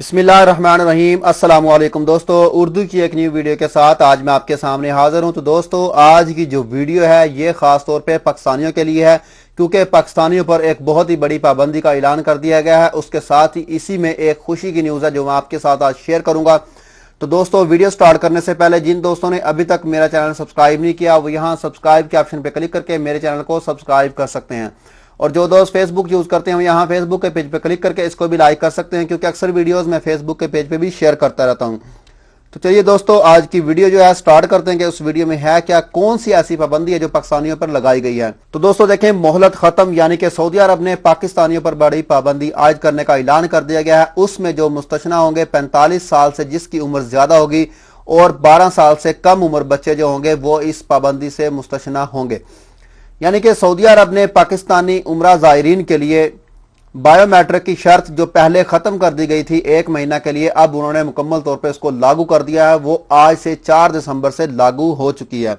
बिस्मिल्लाहिर्रहमानिर्रहीम। अस्सलाम वालेकुम दोस्तों, उर्दू की एक न्यू वीडियो के साथ आज मैं आपके सामने हाजिर हूं। तो दोस्तों, आज की जो वीडियो है ये खास तौर पे पाकिस्तानियों के लिए है, क्योंकि पाकिस्तानियों पर एक बहुत ही बड़ी पाबंदी का ऐलान कर दिया गया है। उसके साथ ही इसी में एक खुशी की न्यूज़ है जो मैं आपके साथ आज शेयर करूंगा। तो दोस्तों, वीडियो स्टार्ट करने से पहले जिन दोस्तों ने अभी तक मेरा चैनल सब्सक्राइब नहीं किया वो यहाँ सब्सक्राइब के ऑप्शन पर क्लिक करके मेरे चैनल को सब्सक्राइब कर सकते हैं। और जो दोस्त फेसबुक यूज करते हैं यहाँ फेसबुक के पेज पे क्लिक करके इसको भी लाइक कर सकते हैं, क्योंकि अक्सर वीडियोस मैं फेसबुक के पेज पे भी शेयर करता रहता हूँ। तो चलिए दोस्तों, आज की वीडियो जो है स्टार्ट करते हैं कि उस वीडियो में है क्या, कौन सी ऐसी पाबंदी है जो पाकिस्तानियों पर लगाई गई है। तो दोस्तों देखें, मोहलत खत्म, यानी कि सऊदी अरब ने पाकिस्तानियों पर बड़ी पाबंदी आज करने का ऐलान कर दिया गया है। उसमें जो मुस्तशना होंगे 45 साल से जिसकी उम्र ज्यादा होगी और 12 साल से कम उम्र बच्चे जो होंगे वो इस पाबंदी से मुस्तशना होंगे। यानी कि सऊदी अरब ने पाकिस्तानी उम्रा ज़ायरीन के लिए बायोमेट्रिक की शर्त जो पहले खत्म कर दी गई थी 1 महीना के लिए, अब उन्होंने मुकम्मल तौर पर इसको लागू कर दिया है। वो आज से 4 दिसंबर से लागू हो चुकी है।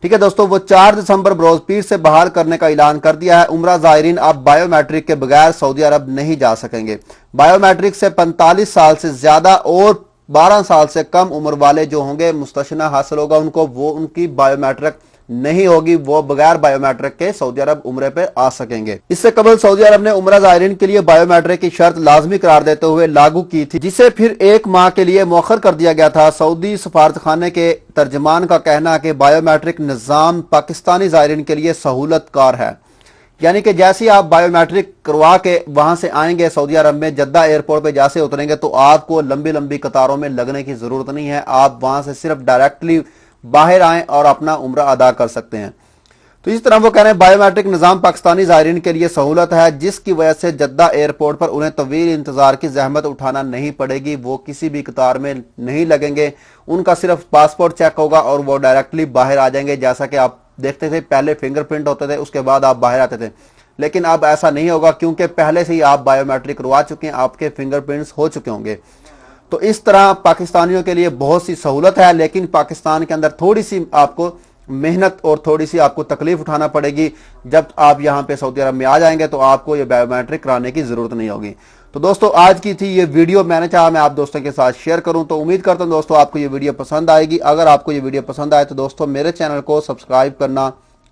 ठीक है दोस्तों, वो 4 दिसंबर बरोज पीर से बहाल करने का ऐलान कर दिया है। उम्रा ज़ायरीन अब बायोमेट्रिक के बगैर सऊदी अरब नहीं जा सकेंगे। बायोमेट्रिक से 45 साल से ज्यादा और 12 साल से कम उम्र वाले जो होंगे मुस्तशना हासिल होगा उनको, वो उनकी बायोमेट्रिक नहीं होगी, वो बगैर बायोमेट्रिक के सऊदी अरब उम्रे पे आ सकेंगे। इससे कबल सऊदी अरब ने उम्रा ज़ायरीन के लिए बायोमेट्रिक की शर्त लाजमी करार देते हुए लागू की थी, जिसे फिर 1 माह के लिए मौखर कर दिया गया था। सऊदी सफारतखाने के तर्जमान का कहना है कि बायोमेट्रिक निज़ाम पाकिस्तानी ज़ायरीन के लिए सहूलत कार है। यानी कि जैसे आप बायोमेट्रिक करवा के वहां से आएंगे सऊदी अरब में, जद्दा एयरपोर्ट पे जैसे उतरेंगे तो आपको लंबी लंबी कतारों में लगने की जरूरत नहीं है। आप वहां से सिर्फ डायरेक्टली बाहर आए और अपना उम्रा अदा कर सकते हैं। तो इस तरह वो कह रहे हैं बायोमेट्रिक निज़ाम पाकिस्तानी ज़ायरीन के लिए सहूलत है, जिसकी वजह से जद्दा एयरपोर्ट पर उन्हें तवील इंतजार की जहमत उठाना नहीं पड़ेगी। वो किसी भी कतार में नहीं लगेंगे, उनका सिर्फ पासपोर्ट चेक होगा और वो डायरेक्टली बाहर आ जाएंगे। जैसा कि आप देखते थे पहले फिंगरप्रिंट होते थे, उसके बाद आप बाहर आते थे, लेकिन अब ऐसा नहीं होगा क्योंकि पहले से ही आप बायोमेट्रिक करवा चुके हैं, आपके फिंगरप्रिंट्स हो चुके होंगे। तो इस तरह पाकिस्तानियों के लिए बहुत सी सहूलत है, लेकिन पाकिस्तान के अंदर थोड़ी सी आपको मेहनत और थोड़ी सी आपको तकलीफ उठाना पड़ेगी। जब आप यहाँ पे सऊदी अरब में आ जाएंगे तो आपको ये बायोमेट्रिक कराने की जरूरत नहीं होगी। तो दोस्तों, आज की थी ये वीडियो, मैंने चाहा मैं आप दोस्तों के साथ शेयर करूं। तो उम्मीद करता हूं दोस्तों आपको ये वीडियो पसंद आएगी। अगर आपको ये वीडियो पसंद आए तो दोस्तों मेरे चैनल को सब्सक्राइब करना,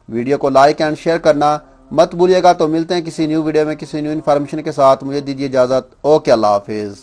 वीडियो को लाइक एंड शेयर करना मत भूलिएगा। तो मिलते हैं किसी न्यू वीडियो में किसी न्यू इन्फॉर्मेशन के साथ। मुझे दीजिए इजाजत। ओके, अल्लाह हाफिज।